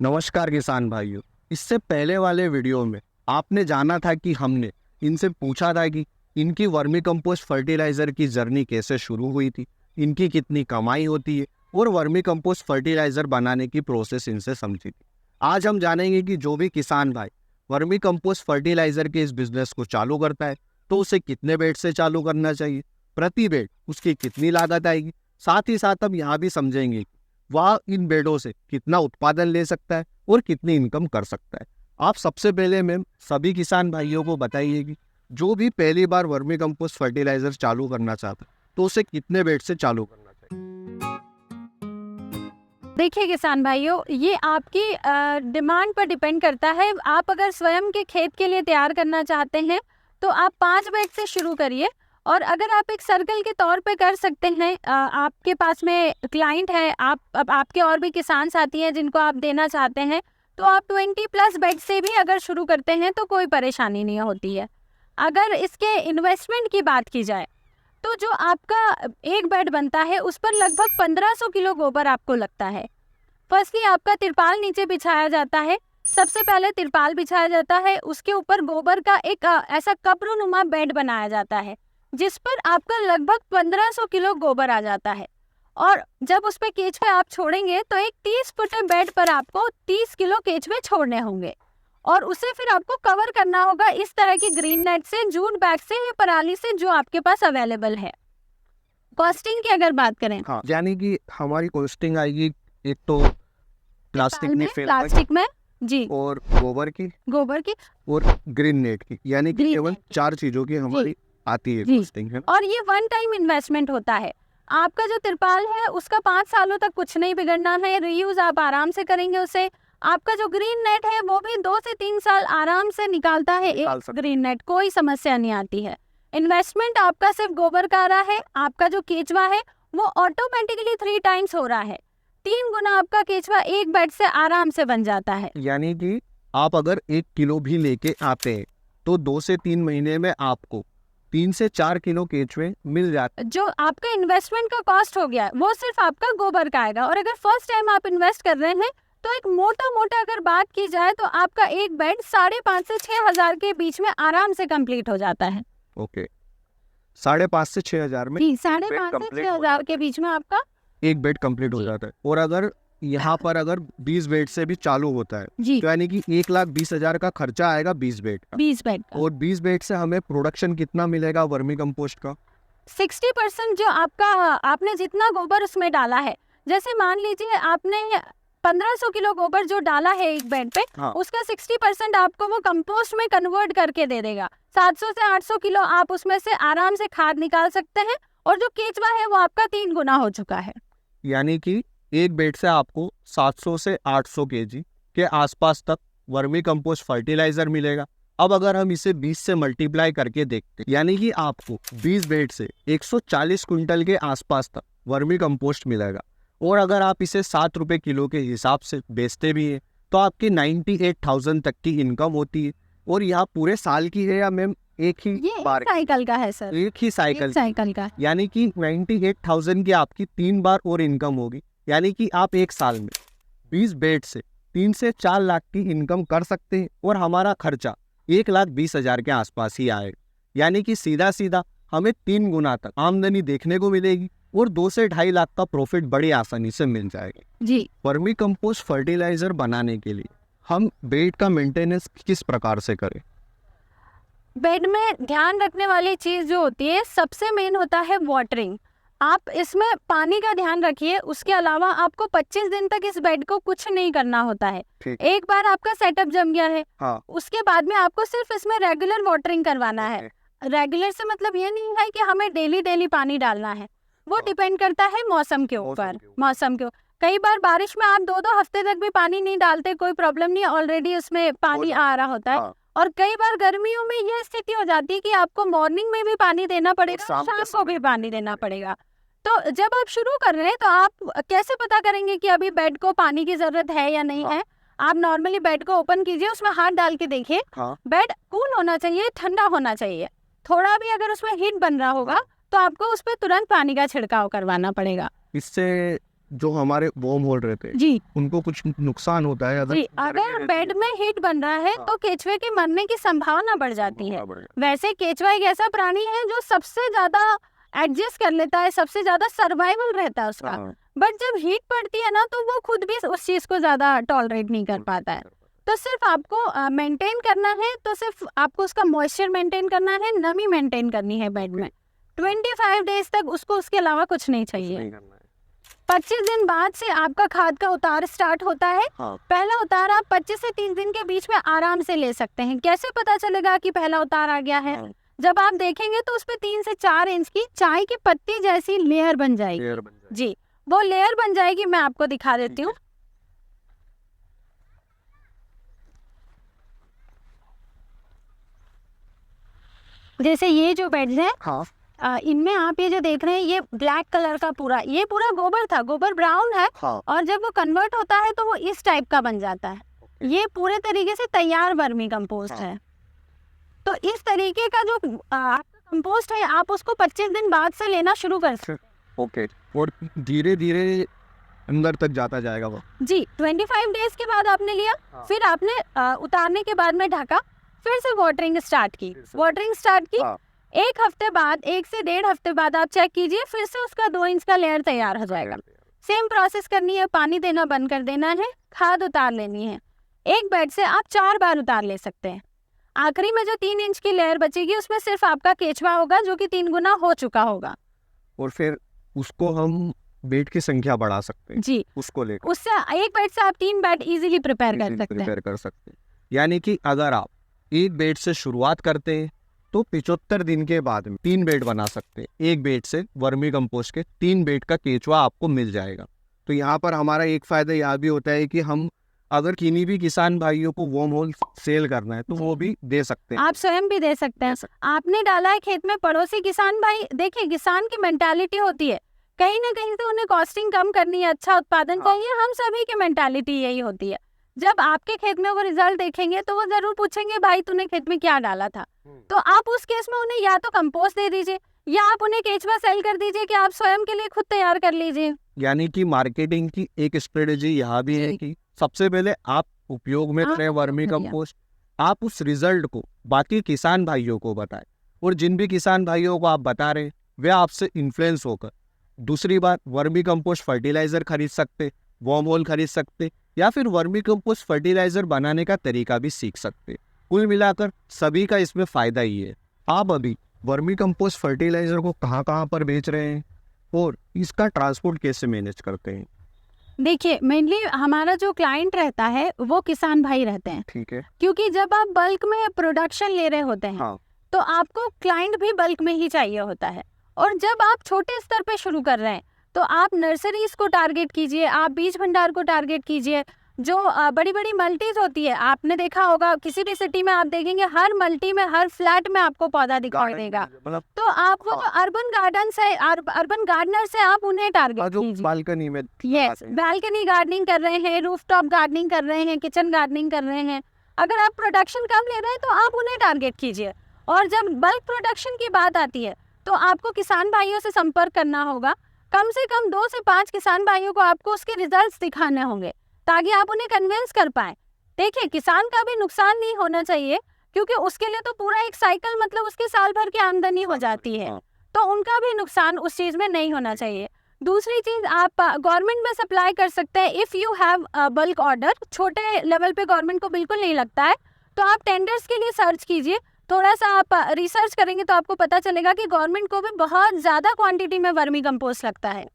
नमस्कार किसान भाइयों। इससे पहले वाले वीडियो में आपने जाना था कि हमने इनसे पूछा था कि इनकी वर्मी कंपोस्ट फर्टिलाइजर की जर्नी कैसे शुरू हुई थी, इनकी कितनी कमाई होती है और वर्मी कंपोस्ट फर्टिलाइजर बनाने की प्रोसेस इनसे समझी थी। आज हम जानेंगे कि जो भी किसान भाई वर्मी कंपोस्ट फर्टिलाइजर के इस बिजनेस को चालू करता है तो उसे कितने बेड से चालू करना चाहिए, प्रति बेड उसकी कितनी लागत आएगी। साथ ही साथ हम यहाँ भी समझेंगे वह इन बेडों से कितना उत्पादन ले सकता है और कितनी इनकम कर सकता है। आप सबसे पहले मैम सभी किसान भाइयों को बताइए कि जो भी पहली बार वर्मी कंपोस्ट फर्टिलाइजर चालू करना चाहता है तो उसे कितने बेड से चालू करना चाहिए। देखिए किसान भाइयों, ये आपकी डिमांड पर डिपेंड करता है। आप अगर स्वयं के खेत के लिए तैयार करना चाहते हैं तो आप 5 बेड से शुरू करिए। और अगर आप एक सर्कल के तौर पे कर सकते हैं, आपके पास में क्लाइंट है, अब आपके और भी किसान साथी हैं जिनको आप देना चाहते हैं, तो आप 20+ बेड से भी अगर शुरू करते हैं तो कोई परेशानी नहीं होती है। अगर इसके इन्वेस्टमेंट की बात की जाए तो जो आपका एक बेड बनता है उस पर लगभग 1500 किलो गोबर आपको लगता है। फर्स्टली आपका तिरपाल नीचे बिछाया जाता है। सबसे पहले तिरपाल बिछाया जाता है, उसके ऊपर गोबर का एक ऐसा कब्रुनुमा बेड बनाया जाता है जिस पर आपका लगभग 1500 किलो गोबर आ जाता है। और जब उस पे केचुए आप छोड़ेंगे तो एक 30 फुट बेड पर आपको 30 किलो केचुए छोड़ने होंगे और उसे फिर आपको कवर करना होगा इस तरह की ग्रीन नेट से, जूट बैग से या पराली से जो आपके पास अवेलेबल है। कॉस्टिंग की अगर बात करें, हाँ, यानी कि हमारी कॉस्टिंग आएगी एक तो प्लास्टिक में जी, और गोबर की और ग्रीन नेट की, यानी कि केवल 4 चीजों की हमारी आती है कॉस्टिंग है। और ये वन टाइम इन्वेस्टमेंट होता है। आपका जो तिरपाल है उसका 5 सालों तक कुछ नहीं बिगड़ना है, रीयूज आप आराम से करेंगे उसे। आपका जो ग्रीन नेट है वो भी 2 से 3 साल आराम से निकालता है एक ग्रीन नेट, कोई समस्या नहीं आती है। इन्वेस्टमेंट आपका सिर्फ गोबर का आ रहा है, आपका जो केचुआ है वो ऑटोमेटिकली 3 टाइम्स हो रहा है। 3 गुना आपका केचुआ एक बेड से आराम से बन जाता है। यानी कि आप अगर 1 किलो भी लेके आते हैं तो 2 से 3 महीने में आपको 3 से 4 किलो केचुए मिल जाते। जो आपका इन्वेस्टमेंट का कॉस्ट हो गया वो सिर्फ आपका गोबर का आएगा। और अगर फर्स्ट टाइम आप इन्वेस्ट कर रहे हैं तो एक मोटा अगर बात की जाए तो आपका एक बेड 5,500 से 6,000 के बीच में आराम से कंप्लीट हो जाता है। ओके, 5,500 से 6,000 में 5,500 से 6,000 के बीच में आपका एक बेड कंप्लीट हो जाता है। और अगर यहाँ पर अगर 20 बेड से भी चालू होता है जी, तो यानी कि 1,20,000 का खर्चा आएगा 20 बेड का। 20 बेड का। और 20 बेड से हमें प्रोडक्शन कितना मिलेगा वर्मी कंपोस्ट का? 60% जो आपने जितना गोबर उसमें डाला है, जैसे मान लीजिए आपने 1500 किलो गोबर जो डाला है एक बेड पे, हाँ। उसका 60% आपको वो कंपोस्ट में कन्वर्ट करके दे देगा। 700 से 800 किलो आप उसमें से आराम से खाद निकाल सकते हैं और जो केचुआ है वो आपका 3 गुना हो चुका है। यानी कि एक बेड से आपको 700 से 800 केजी के आसपास तक वर्मी कंपोस्ट फर्टिलाइजर मिलेगा। अब अगर हम इसे 20 से मल्टीप्लाई करके देखते हैं, यानी कि आपको 20 बेड से 140 क्विंटल के आसपास तक वर्मी कंपोस्ट मिलेगा। और अगर आप इसे 7 रुपए किलो के हिसाब से बेचते भी हैं तो आपकी 98,000 तक की इनकम होती है। और यह पूरे साल की है या मैम एक ही बार? साइकिल का है सर, एक ही साइकिल का। यानी कि 98,000 की आपकी 3 बार और इनकम होगी। यानी कि आप एक साल में 20 बेड से 3 से 4 लाख की इनकम कर सकते हैं और हमारा खर्चा 1,20,000 के आसपास ही आएगा। यानी कि सीधा सीधा हमें 3 गुना तक आमदनी देखने को मिलेगी और 2 से 2.5 लाख का प्रॉफिट बड़ी आसानी से मिल जाएगा जी। वर्मी कंपोस्ट फर्टिलाइजर बनाने के लिए हम बेड का मेंटेनेंस किस प्रकार से करें? बेड में ध्यान रखने वाली चीज जो होती है सबसे मेन होता है वाटरिंग। आप इसमें पानी का ध्यान रखिए, उसके अलावा आपको 25 दिन तक इस बेड को कुछ नहीं करना होता है। एक बार आपका सेटअप जम गया है, हाँ। उसके बाद में आपको सिर्फ इसमें रेगुलर वाटरिंग करवाना है। रेगुलर से मतलब ये नहीं है कि हमें डेली पानी डालना है, वो डिपेंड करता है मौसम के ऊपर। कई बार बारिश में आप 2-2 हफ्ते तक भी पानी नहीं डालते, कोई प्रॉब्लम नहीं, ऑलरेडी उसमें पानी आ रहा होता है। और कई बार गर्मियों में ये स्थिति हो जाती है कि आपको मॉर्निंग में भी पानी देना पड़ेगा, शाम को भी पानी देना पड़ेगा। तो जब आप शुरू कर रहे हैं तो आप कैसे पता करेंगे कि अभी बेड को पानी की जरूरत है या नहीं है? आप नॉर्मली बेड को ओपन कीजिए, उसमें हाथ डाल के देखिए। बेड कूल होना चाहिए, ठंडा होना चाहिए। थोड़ा भी अगर उसमें हीट बन रहा होगा तो आपको उस पर तुरंत पानी का छिड़काव करवाना पड़ेगा। इससे जो हमारे वॉर्म होल रहते हैं जी उनको कुछ नुकसान होता है जी, अगर बेड में हीट बन रहा है तो केचुए के मरने की संभावना बढ़ जाती है। वैसे केचुआ एक ऐसा प्राणी है जो सबसे ज्यादा एडजस्ट कर लेता है, सबसे ज्यादा सर्वाइवल रहता है उसका। बट जब हीट पड़ती है ना तो वो खुद भी उस चीज को ज्यादा टॉलरेट नहीं कर पाता है। तो सिर्फ आपको मेंटेन करना है, तो सिर्फ आपको उसका मॉइस्चर मेंटेन करना है, नमी मेंटेन करनी है बेड में 25 डेज तक, उसको उसके अलावा कुछ नहीं चाहिए। 25 दिन बाद से आपका खाद का उतार स्टार्ट होता है। पहला उतार आप 25 से 30 दिन के बीच में आराम से ले सकते हैं। कैसे पता चलेगा कि पहला उतार आ गया है? जब आप देखेंगे तो उस पे 3 से 4 इंच की चाय की पत्ती जैसी लेयर बन जाएगी। जी, वो लेयर बन जाएगी, मैं आपको दिखा देती हूँ। जैसे ये जो बेड्स हैं, इनमें आप ये जो देख रहे हैं ये ब्लैक कलर का पूरा, ये पूरा गोबर था, गोबर ब्राउन है। और जब वो कन्वर्ट होता है तो वो इस टाइप का बन जाता है। ये पूरे तरीके से तैयार वर्मी कंपोस्ट है। तो इस तरीके का जो आपका कंपोस्ट है, आप उसको 25 दिन बाद से लेना शुरू कर सकते हैं। ओके, और धीरे धीरे अंदर तक जाता जाएगा वो। जी, 25 डेज के बाद आपने लिया, फिर आपने उतारने के बाद में ढका, फिर से वाटरिंग स्टार्ट की। एक हफ्ते बाद, 1 से 1.5 हफ्ते बाद आप चेक कीजिए, फिर से उसका 2 इंच का लेयर तैयार हो जाएगा। सेम प्रोसेस करनी है, पानी देना बंद कर देना है, खाद उतार लेनी है। एक बेड से आप 4 बार उतार ले सकते हैं। आखिरी में जो 3 इंच की लेयर बचेगी उसमें सिर्फ आपका केचुआ होगा जो कि 3 गुना हो चुका होगा। और फिर उसको हम बेड की संख्या बढ़ा सकते हैं। जी, उसको लेकर उससे एक बेड से आप 3 बेड इजीली प्रिपेयर कर सकते हैं। यानी कि अगर आप एक बेड से शुरुआत करते हैं तो 75 दिन के बाद में 3 बेड बना सकते हैं। एक बेड से वर्मी कंपोस्ट के 3 बेड का केचुआ आपको मिल जाएगा। तो यहाँ पर हमारा एक फायदा यह भी होता है कि हम अगर किन्हीं भी किसान भाइयों को वॉर्म होल सेल करना है तो वो भी दे सकते हैं। आप स्वयं भी दे सकते हैं। आपने डाला है खेत में, पड़ोसी किसान भाई, देखिए किसान की मेंटालिटी होती है कहीं ना कहीं से उन्हें कॉस्टिंग कम करनी है, अच्छा उत्पादन चाहिए। हम सभी की मेंटालिटी यही होती है। जब आपके खेत में वो रिजल्ट देखेंगे तो वो जरूर पूछेंगे भाई तूने खेत में क्या डाला था। तो आप उस केस में उन्हें या तो कंपोस्ट दे दीजिए या आप उन्हें केचुआ सेल कर दीजिए कि आप स्वयं के लिए खुद तैयार कर लीजिए। यानी कि मार्केटिंग की एक स्ट्रेटेजी यहाँ भी है कि सबसे पहले आप उपयोग में करें वर्मी कंपोस्ट, आप उस रिजल्ट को बाकी किसान भाइयों को बताएं, और जिन भी किसान भाइयों को आप बता रहे हैं वे आपसे इन्फ्लुएंस होकर दूसरी बार वर्मी कंपोस्ट फर्टिलाइजर खरीद सकते, वॉर्म होल खरीद सकते, या फिर वर्मी कंपोस्ट फर्टिलाइजर बनाने का तरीका भी सीख सकते। कुल मिलाकर सभी का इसमें फायदा ही है। आप अभी वर्मी कंपोस्ट फर्टिलाइजर को कहाँ पर बेच रहे हैं और इसका ट्रांसपोर्ट कैसे मैनेज करते हैं? देखिए, मेनली हमारा जो क्लाइंट रहता है वो किसान भाई रहते हैं। ठीक है, क्योंकि जब आप बल्क में प्रोडक्शन ले रहे होते हैं तो आपको क्लाइंट भी बल्क में ही चाहिए होता है। और जब आप छोटे स्तर पे शुरू कर रहे हैं तो आप नर्सरीज को टारगेट कीजिए, आप बीज भंडार को टारगेट कीजिए। जो बड़ी बड़ी मल्टीज होती है, आपने देखा होगा किसी भी सिटी में आप देखेंगे हर मल्टी में, हर फ्लैट में आपको पौधा दिखाई देगा। तो आप वो जो अर्बन गार्डन से, अर्बन गार्डनर से आप उन्हें टारगेट कीजिए। बालकनी में, यस, बालकनी गार्डनिंग कर रहे हैं, रूफटॉप गार्डनिंग कर रहे हैं, किचन गार्डनिंग कर रहे हैं। अगर आप प्रोडक्शन कम ले रहे हैं तो आप उन्हें टारगेट कीजिए। और जब बल्क प्रोडक्शन की बात आती है तो आपको किसान भाइयों से संपर्क करना होगा। कम से कम 2 से 5 किसान भाइयों को आपको उसके रिजल्ट्स दिखाने होंगे ताकि आप उन्हें कन्विंस कर पाए। देखिए, किसान का भी नुकसान नहीं होना चाहिए क्योंकि उसके लिए तो पूरा एक साइकिल, मतलब उसके साल भर की आमदनी हो जाती है, तो उनका भी नुकसान उस चीज में नहीं होना चाहिए। दूसरी चीज, आप गवर्नमेंट में सप्लाई कर सकते हैं if you have bulk order. छोटे लेवल पे गवर्नमेंट को बिल्कुल नहीं लगता है, तो आप टेंडर्स के लिए सर्च कीजिए। थोड़ा सा आप रिसर्च करेंगे तो आपको पता चलेगा कि गवर्नमेंट को भी बहुत ज्यादा क्वांटिटी में वर्मी कंपोस्ट लगता है।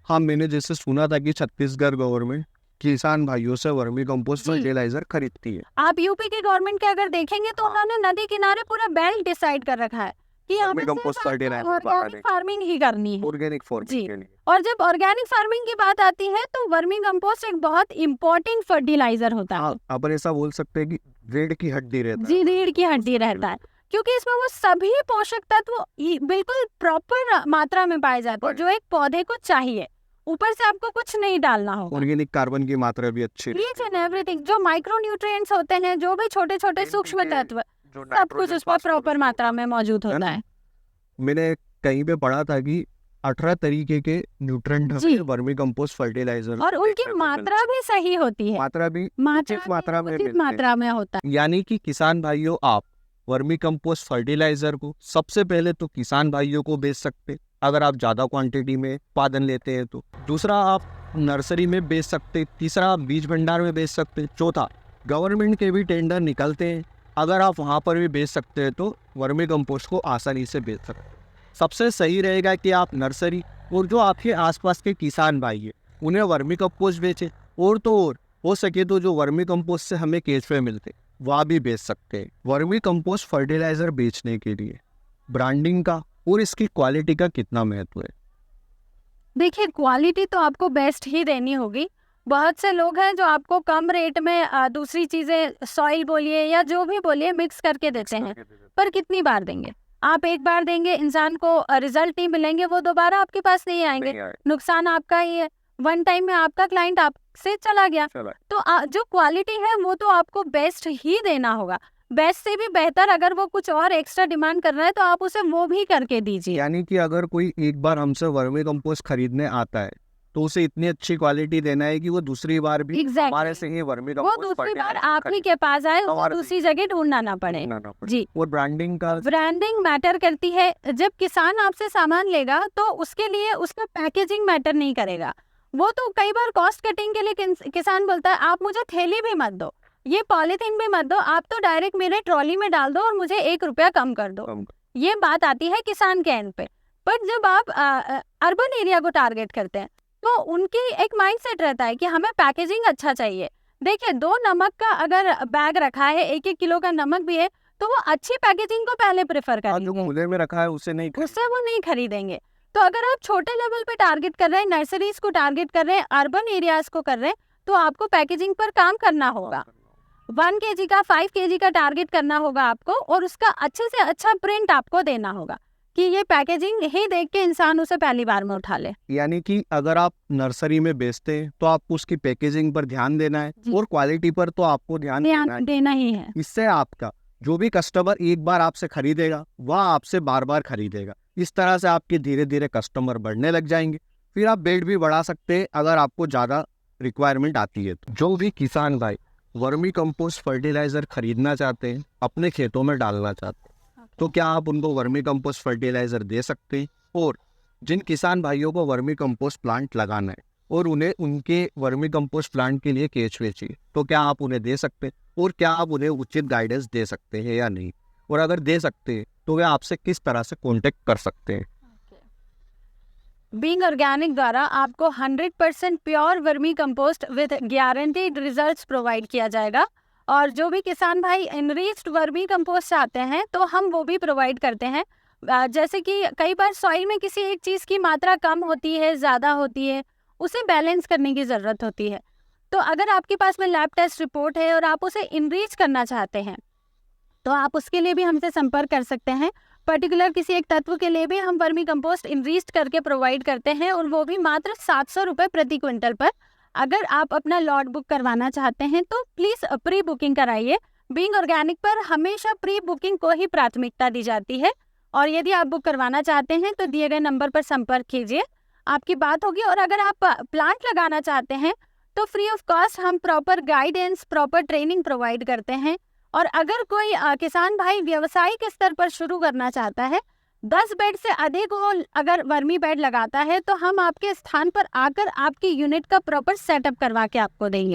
हाँ, मैंने जैसे सुना था कि छत्तीसगढ़ गवर्नमेंट किसान भाइयों से वर्मी कंपोस्ट फर्टिलाइजर खरीदती है। आप यूपी के गवर्नमेंट के अगर देखेंगे तो उन्होंने नदी किनारे पूरा बेल्ट डिसाइड कर रखा है कि यहाँ पे ऑर्गेनिक फार्मिंग ही करनी है। ऑर्गेनिक फार्मिंग के लिए। और जब ऑर्गेनिक फार्मिंग की बात आती है तो वर्मी कंपोस्ट एक बहुत इम्पोर्टेंट फर्टिलाइजर होता है। अपन ऐसा बोल सकते हैं कि रीढ़ की हड्डी रहता है। जी, रीढ़ की हड्डी रहता है, क्योंकि इसमें वो सभी पोषक तत्व बिल्कुल प्रॉपर मात्रा में पाए जाते हैं जो एक पौधे को चाहिए। ऊपर से आपको कुछ नहीं डालना होगा। ऑर्गेनिक कार्बन की मात्रा भी अच्छी है। ईच एंड एवरीथिंग, जो माइक्रो न्यूट्रिएंट्स होते हैं, जो भी छोटे छोटे सूक्ष्म तत्व, सब कुछ उस पर प्रॉपर मात्रा में मौजूद होता है। मैंने कहीं पे पढ़ा था कि 18 तरीके के न्यूट्रेंट जी। हमें वर्मी कंपोस्ट फर्टिलाइजर और उनकी मात्रा भी सही होती है, मात्रा भी मात्रा उचित मात्रा में उचित मिलते हैं। मात्रा में होता है। यानी कि किसान भाइयों, आप वर्मी कंपोस्ट फर्टिलाइजर को सबसे पहले तो किसान भाइयों को बेच सकते हैं, अगर आप ज़्यादा क्वांटिटी में उत्पादन लेते हैं तो। दूसरा, आप नर्सरी में बेच सकते हैं। तीसरा, आप बीज भंडार में बेच सकते हैं। चौथा, गवर्नमेंट के भी टेंडर निकलते हैं, अगर आप वहाँ पर भी बेच सकते हैं तो वर्मी कंपोस्ट को आसानी से बेच सकते हैं। सबसे सही रहेगा कि आप नर्सरी और जो आपके आसपास के किसान भाई हैं उन्हें वर्मी कंपोस्ट बेचें, और तो और हो सके तो जो वर्मी कंपोस्ट से हमें केचुए मिलते वह भी बेच सकते हैं। वर्मी कंपोस्ट फर्टिलाइजर बेचने के लिए ब्रांडिंग का और इसकी क्वालिटी का कितना महत्व है? देखिए, क्वालिटी तो आपको बेस्ट ही देनी होगी। बहुत से लोग हैं जो आपको कम रेट में दूसरी चीज़ें, सॉइल बोलिए या जो भी बोलिए, मिक्स करके देते हैं, पर कितनी बार देंगे? आप एक बार देंगे, इंसान को रिजल्ट नहीं मिलेंगे, वो दोबारा आपके पास नहीं आएंगे, नुकसान आपका ही है। वन टाइम में आपका क्लाइंट आपसे चला गया। तो जो क्वालिटी है वो तो आपको बेस्ट ही देना होगा। बेस्ट से भी बेहतर अगर वो कुछ और एक्स्ट्रा डिमांड कर रहा है तो आप उसे वो भी करके दीजिए। यानी कि अगर कोई एक बार हमसे वर्मी कंपोस्ट खरीदने आता है तो उसे इतनी अच्छी क्वालिटी देना है कि वो दूसरी बार भी Exactly. हमारे से ही वर्मी वो कंपोस्ट दूसरी बार फर्टिलाइजर आप ही के पास आए, उसे हमारे दूसरी जगह ढूंढना ना पड़े। जी। और ब्रांडिंग का ब्रांडिंग मैटर करती है। जब किसान आपसे सामान लेगा तो उसके लिए उसका पैकेजिंग मैटर नहीं करेगा। वो तो कई बार कॉस्ट कटिंग के लिए किसान बोलता है, आप मुझे थैली भी मत दो, ये पॉलीथीन भी मत दो, आप तो डायरेक्ट मेरे ट्रॉली में डाल दो और मुझे 1 रुपया कम कर दो। ये बात आती है किसान के एंड पे। पर जब आप अर्बन एरिया को टारगेट करते हैं तो उनकी एक माइंडसेट रहता है कि हमें पैकेजिंग अच्छा चाहिए। देखिए, 2 नमक का अगर बैग रखा है, 1-1 किलो का नमक भी है, तो वो अच्छी पैकेजिंग को पहले प्रेफर जो करेंगे, खुले में रखा है उसे नहीं उससे वो नहीं खरीदेंगे। तो अगर आप छोटे लेवल पे टारगेट कर रहे हैं, नर्सरीज को टारगेट कर रहे हैं, अर्बन एरियाज को कर रहे हैं, तो आपको पैकेजिंग पर काम करना होगा। 1 kg का, 5 kg का टारगेट करना होगा आपको, और उसका अच्छे से अच्छा प्रिंट आपको देना होगा कि ये पैकेजिंग ही देख के इंसान उसे पहली बार में उठा ले। यानी कि अगर आप नर्सरी में बेचते हैं तो आपको उसकी पैकेजिंग पर ध्यान देना है जी। और क्वालिटी पर तो आपको ध्यान देना है। देना ही है। इससे आपका जो भी कस्टमर एक बार आपसे खरीदेगा वह आपसे बार बार खरीदेगा। इस तरह से आपके धीरे धीरे कस्टमर बढ़ने लग जाएंगे। फिर आप बेट भी बढ़ा सकते हैं अगर आपको ज़्यादा रिक्वायरमेंट आती है तो। जो भी किसान भाई वर्मी कंपोस्ट फर्टिलाइजर खरीदना चाहते हैं, अपने खेतों में डालना चाहते हैं, तो क्या आप उनको वर्मी कंपोस्ट फर्टिलाइजर दे सकते हैं? और जिन किसान भाइयों को वर्मी कंपोस्ट प्लांट लगाना है और उन्हें उनके वर्मी कंपोस्ट प्लांट के लिए केचुए चाहिए, तो क्या आप उन्हें दे सकते हैं? और क्या आप उन्हें उचित गाइडेंस दे सकते हैं या नहीं? और अगर दे सकते हैं तो वे आपसे किस तरह से कॉन्टेक्ट कर सकते हैं? बीइंग ऑर्गेनिक द्वारा आपको 100% pure vermi compost with guaranteed results provide किया जाएगा। और जो भी किसान भाई एनरिच्ड वर्मी कंपोस्ट चाहते हैं तो हम वो भी प्रोवाइड करते हैं। जैसे कि कई बार सॉइल में किसी एक चीज़ की मात्रा कम होती है, ज़्यादा होती है, उसे बैलेंस करने की ज़रूरत होती है। तो अगर आपके पास में लैब टेस्ट रिपोर्ट है और आप उसे इनरीच करना चाहते हैं तो आप उसके लिए भी हमसे संपर्क कर सकते हैं। पर्टिकुलर किसी एक तत्व के लिए भी हम वर्मी कंपोस्ट इनरीच करके प्रोवाइड करते हैं, और वो भी मात्र 700 रुपये प्रति क्विंटल पर। अगर आप अपना लॉट बुक करवाना चाहते हैं तो प्लीज़ प्री बुकिंग कराइए। बीइंग ऑर्गेनिक पर हमेशा प्री बुकिंग को ही प्राथमिकता दी जाती है, और यदि आप बुक करवाना चाहते हैं तो दिए गए नंबर पर संपर्क कीजिए, आपकी बात होगी। और अगर आप प्लांट लगाना चाहते हैं तो फ्री ऑफ कॉस्ट हम proper guidance, proper training provide करते हैं। और अगर कोई किसान भाई व्यवसायिक स्तर पर शुरू करना चाहता है, 10 बेड से अधिक वो अगर वर्मी बेड लगाता है, तो हम आपके स्थान पर आकर आपकी यूनिट का प्रॉपर सेटअप करवा के आपको देंगे।